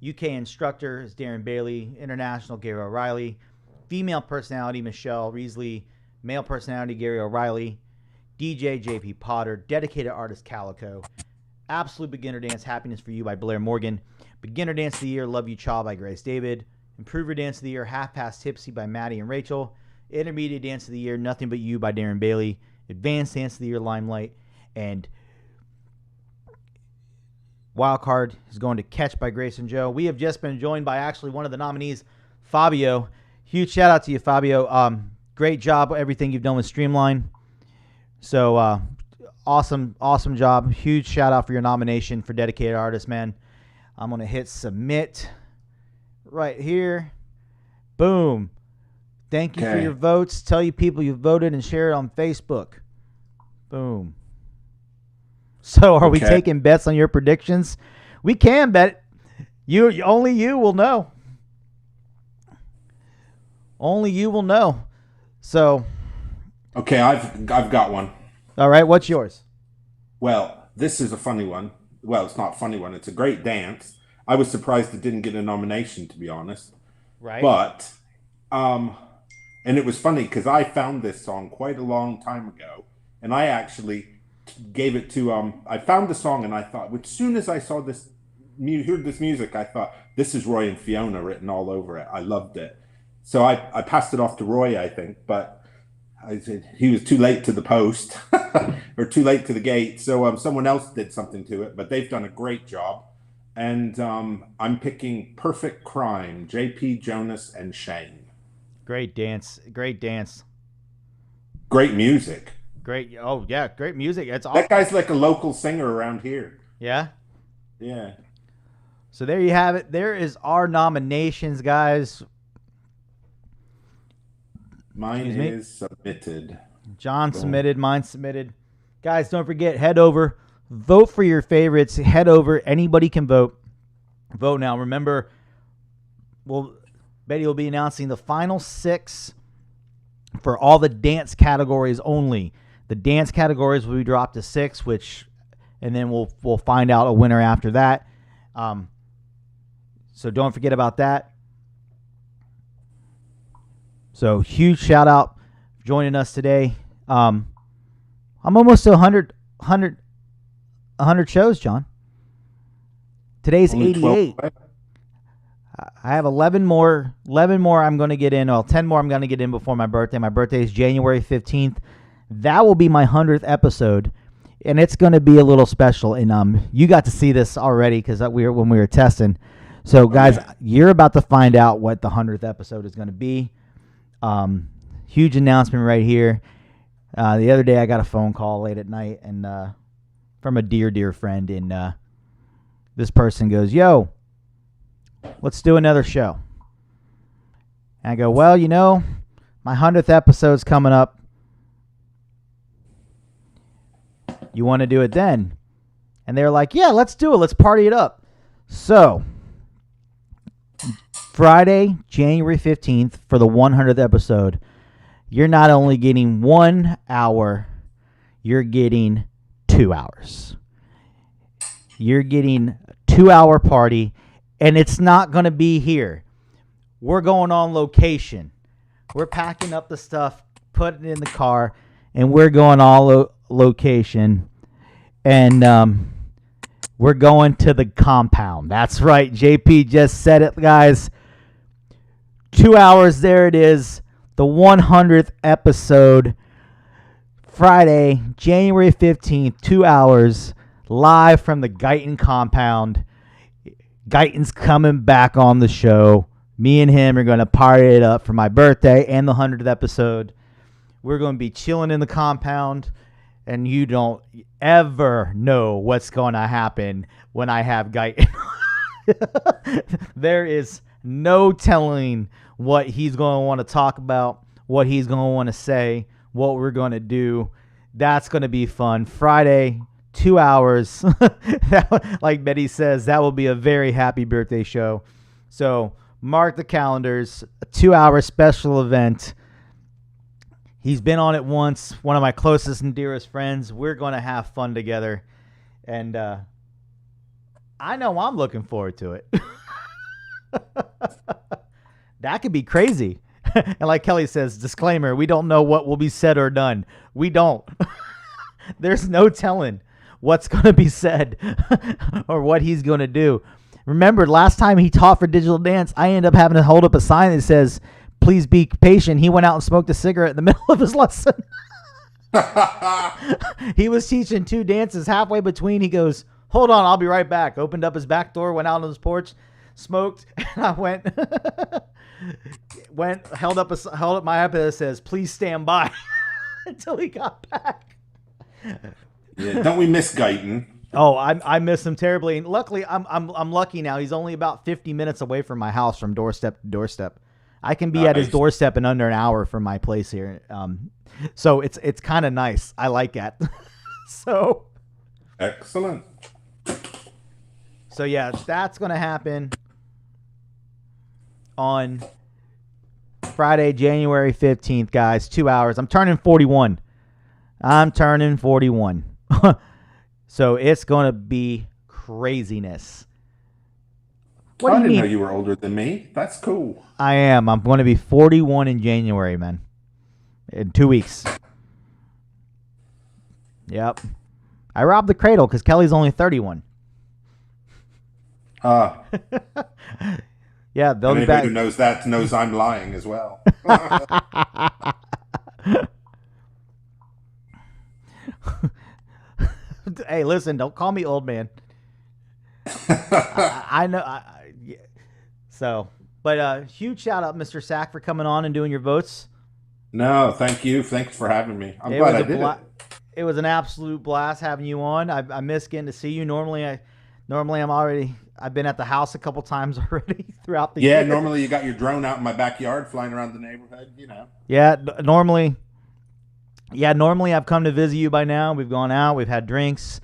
Speaker 1: UK instructor is Darren Bailey. International Gary O'Reilly. Female personality Michelle Reesley. Male personality Gary O'Reilly. DJ JP Potter. Dedicated artist Calico. Absolute Beginner Dance Happiness for You by Blair Morgan. Beginner Dance of the Year Love You Cha by Grace David. Improver Dance of the Year Half Past Tipsy by Maddie and Rachel. Intermediate Dance of the Year Nothing But You by Darren Bailey. Advanced Dance of the Year Limelight. And Wildcard is going to Catch by Grace and Joe. We have just been joined by actually one of the nominees, Fabio. Huge shout out to you, Fabio. Great job, everything you've done with Streamline. So awesome job. Huge shout out for your nomination for Dedicated Artist, man. I'm going to hit submit right here. Boom. Thank you for your votes. Tell you people you voted and share it on Facebook. Boom. So are we taking bets on your predictions? We can bet. Only you will know. Only you will know. So.
Speaker 2: Okay, I've got one.
Speaker 1: All right, what's yours?
Speaker 2: Well, this is a funny one. Well, it's not a funny one. It's a great dance. I was surprised it didn't get a nomination, to be honest.
Speaker 1: Right.
Speaker 2: But, and it was funny because I found this song quite a long time ago, and I actually gave it to, I found the song and I thought, as soon as I saw this, heard this music, I thought, this is Roy and Fiona written all over it. I loved it. So I passed it off to Roy, I think, but I said he was too late to the post or too late to the gate. So someone else did something to it, but they've done a great job. And I'm picking Perfect Crime, JP, Jonas, and Shane.
Speaker 1: Great dance. Great dance.
Speaker 2: Great music.
Speaker 1: Great. Oh, yeah. Great music. It's
Speaker 2: that guy's like a local singer around here.
Speaker 1: Yeah?
Speaker 2: Yeah.
Speaker 1: So there you have it. There is our nominations, guys.
Speaker 2: Mine is submitted.
Speaker 1: John submitted. Mine submitted. Guys, don't forget, head over, vote for your favorites. Head over. Anybody can vote. Vote now. Remember, Betty will be announcing the final 6 for all the dance categories only. The dance categories will be dropped to 6, and then we'll find out a winner after that. So don't forget about that. So huge shout out for joining us today. I'm almost to 100 shows, John. Today's
Speaker 2: Only
Speaker 1: 88. I have 11 more. 11 more I'm going to get in. Well, 10 more I'm going to get in before my birthday. My birthday is January 15th. That will be my 100th episode, and it's going to be a little special. And you got to see this already because when we were testing. So, guys, You're about to find out what the 100th episode is going to be. Huge announcement right here. The other day I got a phone call late at night and from a dear friend, and this person goes, "Yo, let's do another show." And I go, "Well, my 100th episode's coming up. You want to do it then?" And they're like, "Yeah, let's do it. Let's party it up." So, Friday, January 15th, for the 100th episode, you're not only getting 1 hour, you're getting 2 hours. You're getting a 2-hour party, and it's not going to be here. We're going on location. We're packing up the stuff, putting it in the car, and we're going all location. And we're going to the compound. That's right. JP just said it, guys. 2 hours, there it is. The 100th episode. Friday, January 15th, 2 hours, live from the Guyton compound. Guyton's coming back on the show. Me and him are going to party it up for my birthday and the 100th episode. We're going to be chilling in the compound, and you don't ever know what's going to happen when I have Guyton. There is no telling what he's going to want to talk about, what he's going to want to say, what we're going to do. That's going to be fun. Friday, 2 hours. Like Betty says, that will be a very happy birthday show. So mark the calendars. A 2-hour special event. He's been on it once. One of my closest and dearest friends. We're going to have fun together. And I know I'm looking forward to it. That could be crazy. And like Kelly says, disclaimer, we don't know what will be said or done. We don't. There's no telling what's going to be said or what he's going to do. Remember, last time he taught for digital dance, I ended up having to hold up a sign that says, "Please be patient." He went out and smoked a cigarette in the middle of his lesson. He was teaching 2 dances. Halfway between, he goes, "Hold on, I'll be right back." Opened up his back door, went out on his porch, smoked, and I held up my iPad that says, "Please stand by," until he got back.
Speaker 2: Yeah, don't we miss Guyton?
Speaker 1: Oh, I miss him terribly. And luckily, I'm lucky now. He's only about 50 minutes away from my house, from doorstep to doorstep. I can be at his doorstep in under an hour from my place here. So it's kind of nice. I like that. So
Speaker 2: excellent.
Speaker 1: So yeah, that's gonna happen on Friday, January 15th, guys. 2 hours. I'm turning 41. So it's going to be craziness. What
Speaker 2: I
Speaker 1: do you
Speaker 2: didn't
Speaker 1: mean?
Speaker 2: know you were older than me. That's cool.
Speaker 1: I am. I'm going to be 41 in January, man. In 2 weeks. Yep. I robbed the cradle because Kelly's only 31. Yeah, they'll be back.
Speaker 2: Anybody who knows that knows I'm lying as well.
Speaker 1: Hey, listen, don't call me old man. I know. So, but huge shout out, Mr. Sack, for coming on and doing your votes.
Speaker 2: No, thank you. Thanks for having me. I'm glad I did it.
Speaker 1: It was an absolute blast having you on. I miss getting to see you. Normally Normally, I've been at the house a couple times already throughout the year.
Speaker 2: Yeah, normally you got your drone out in my backyard flying around the neighborhood,
Speaker 1: Yeah, normally I've come to visit you by now. We've gone out. We've had drinks.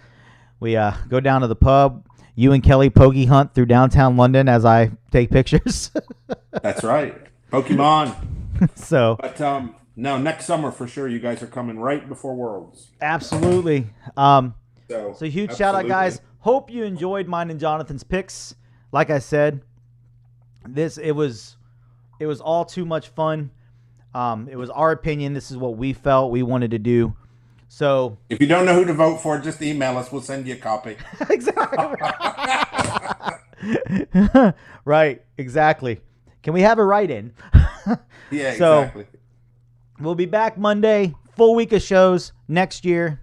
Speaker 1: We go down to the pub. You and Kelly pokey hunt through downtown London as I take pictures.
Speaker 2: That's right. Pokemon.
Speaker 1: So,
Speaker 2: but no, next summer for sure. You guys are coming right before Worlds.
Speaker 1: Absolutely. So huge shout out, guys. Hope you enjoyed mine and Jonathan's picks. Like I said, it was all too much fun. It was our opinion. This is what we felt we wanted to do. So
Speaker 2: if you don't know who to vote for, just email us. We'll send you a copy.
Speaker 1: Exactly. Right. Exactly. Can we have a write-in?
Speaker 2: Yeah, exactly.
Speaker 1: So we'll be back Monday. Full week of shows next year.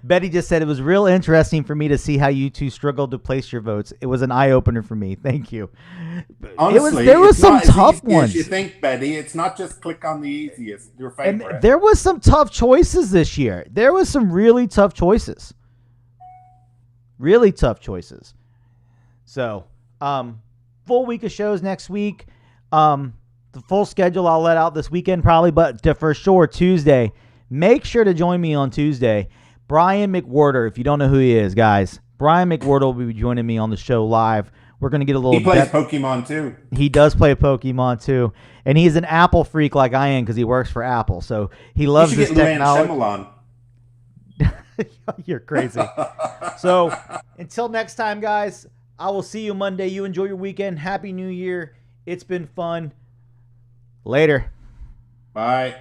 Speaker 1: Betty just said it was real interesting for me to see how you two struggled to place your votes. It was an eye-opener for me. Thank you.
Speaker 2: Honestly,
Speaker 1: there was some tough ones.
Speaker 2: You think, Betty? It's not just click on the easiest, your favorite.
Speaker 1: And there was some tough choices this year. There was some really tough choices. Really tough choices. So, full week of shows next week. The full schedule I'll let out this weekend probably, but for sure Tuesday. Make sure to join me on Tuesday. Brian McWhorter, if you don't know who he is, guys, Brian McWhorter will be joining me on the show live. We're going to get a little...
Speaker 2: He plays Pokemon, too.
Speaker 1: He does play Pokemon, too. And he's an Apple freak like I am because he works for Apple. So he loves this technology. You're crazy. So until next time, guys, I will see you Monday. You enjoy your weekend. Happy New Year. It's been fun. Later.
Speaker 2: Bye.